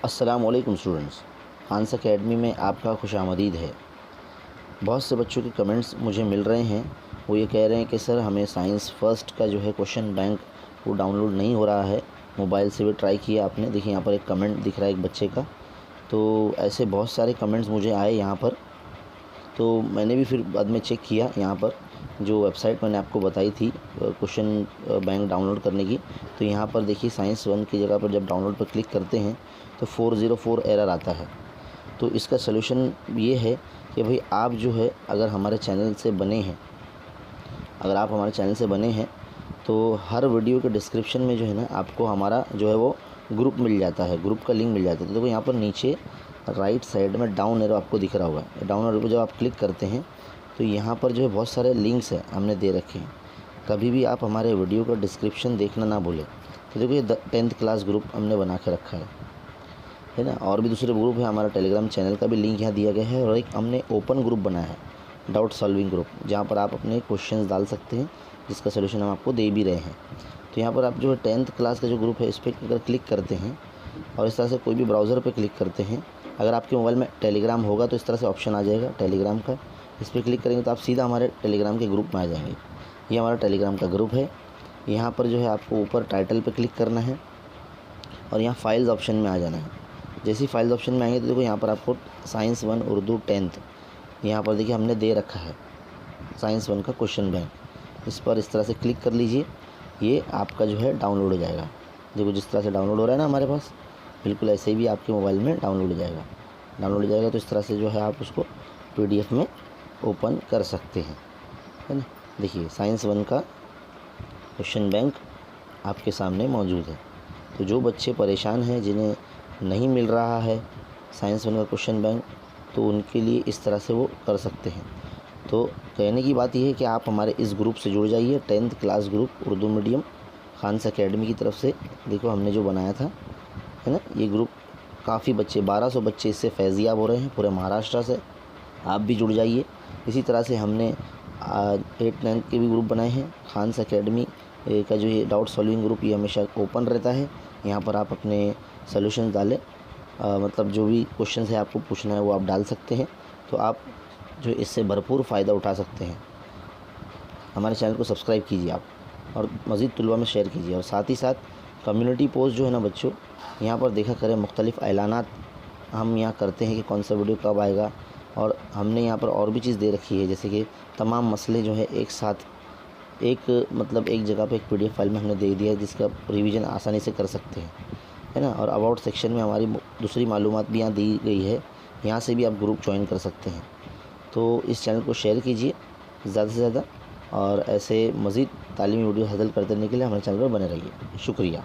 अस्सलामु अलैकुम students, science academy में आपका खुशामदीद है। बहुत से बच्चों के कमेंट्स मुझे मिल रहे हैं। वो ये कह रहे हैं कि सर हमें साइंस फर्स्ट का जो है क्वेश्चन बैंक वो डाउनलोड नहीं हो रहा है। मोबाइल से भी ट्राई किया आपने, देखिए यहाँ पर एक कमेंट दिख रहा है एक बच्चे का। तो ऐसे बहुत सारे कमेंट्स मुझे आए यहाँ पर, तो मैंने भी फिर बाद में चेक किया यहाँ पर जो वेबसाइट मैंने आपको बताई थी क्वेश्चन बैंक डाउनलोड करने की। तो यहाँ पर देखिए Science-1 की जगह पर जब डाउनलोड पर क्लिक करते हैं तो 404 एरर आता है। तो इसका सलूशन ये है कि भाई आप जो है अगर हमारे चैनल से बने हैं, तो हर वीडियो के डिस्क्रिप्शन में जो है ना आपको हमारा जो है वो ग्रुप मिल जाता है, ग्रुप का लिंक मिल जाता है। तो देखो यहाँ पर नीचे राइट साइड में डाउन एरो आपको दिख रहा होगा। डाउन एरो पर जब आप क्लिक करते हैं तो यहाँ पर जो है बहुत सारे लिंक्स हैं हमने दे रखे हैं। कभी भी आप हमारे वीडियो का डिस्क्रिप्शन देखना ना भूलें। तो देखो ये 10th क्लास ग्रुप हमने बना के रखा है ना। और भी दूसरे ग्रुप है, हमारा टेलीग्राम चैनल का भी लिंक यहाँ दिया गया है। और एक हमने ओपन ग्रुप बनाया है, डाउट सॉल्विंग ग्रुप, जहाँ पर आप अपने क्वेश्चंस डाल सकते हैं जिसका सलूशन हम आपको दे भी रहे हैं। तो यहाँ पर आप जो है 10th क्लास का जो ग्रुप है इस पर अगर क्लिक करते हैं और इस तरह से कोई भी ब्राउज़र पर क्लिक करते हैं, अगर आपके मोबाइल में टेलीग्राम होगा तो इस तरह से ऑप्शन आ जाएगा टेलीग्राम का। इस पर क्लिक करेंगे तो आप सीधा हमारे टेलीग्राम के ग्रुप में आ जाएंगे। ये हमारा टेलीग्राम का ग्रुप है। यहाँ पर जो है आपको ऊपर टाइटल पे क्लिक करना है और यहाँ फाइल्स ऑप्शन में आ जाना है। जैसे ही फाइल्स ऑप्शन में आएंगे तो देखो यहाँ पर आपको Science-1 उर्दू 10th यहाँ पर देखिए हमने दे रखा है Science-1 का क्वेश्चन बैंक। इस पर इस तरह से क्लिक कर लीजिए, ये आपका जो है डाउनलोड हो जाएगा। देखो जिस तरह से डाउनलोड हो रहा है ना हमारे पास, बिल्कुल ऐसे ही भी आपके मोबाइल में डाउनलोड हो जाएगा। तो इस तरह से जो है आप उसको PDF में ओपन कर सकते हैं, है ना। देखिए Science-1 का क्वेश्चन बैंक आपके सामने मौजूद है। तो जो बच्चे परेशान हैं, जिन्हें नहीं मिल रहा है Science-1 का क्वेश्चन बैंक, तो उनके लिए इस तरह से वो कर सकते हैं। तो कहने की बात यह है कि आप हमारे इस ग्रुप से जुड़ जाइए, 10th class group Urdu medium science academy की तरफ से। देखो हमने जो बनाया था, है ना, ये ग्रुप काफ़ी बच्चे 1200 बच्चे इससे फैज़याब हो रहे हैं पूरे महाराष्ट्र से। आप भी जुड़ जाइए। इसी तरह से हमने 8th 9th के भी ग्रुप बनाए हैं। साइंस एकेडमी का जो ये डाउट सॉल्विंग ग्रुप ये हमेशा ओपन रहता है। यहाँ पर आप अपने सॉल्यूशन डालें, मतलब जो भी क्वेश्चन है आपको पूछना है वो आप डाल सकते हैं। तो आप जो इससे भरपूर फ़ायदा उठा सकते हैं। हमारे चैनल को सब्सक्राइब कीजिए आप, और मज़ीद तुलबा में शेयर कीजिए। और साथ ही साथ कम्युनिटी पोस्ट जो है ना बच्चों, यहाँ पर देखा करें मुख्तलिफ़ ऐलानात हम यहाँ करते हैं कि कौन सा वीडियो कब आएगा। और हमने यहाँ पर और भी चीज़ दे रखी है, जैसे कि तमाम मसले जो है एक साथ एक जगह पे एक PDF फाइल में हमने दे दिया है, जिसका रिवीजन आसानी से कर सकते हैं, है ना। और अबाउट सेक्शन में हमारी दूसरी मालूमात भी यहाँ दी गई है, यहाँ से भी आप ग्रुप ज्वाइन कर सकते हैं। तो इस चैनल को शेयर कीजिए ज़्यादा से ज़्यादा, और ऐसे मज़ीद तालीमी वीडियो हासिल करते रहने के लिए हमारे चैनल पर बने रहिए। शुक्रिया।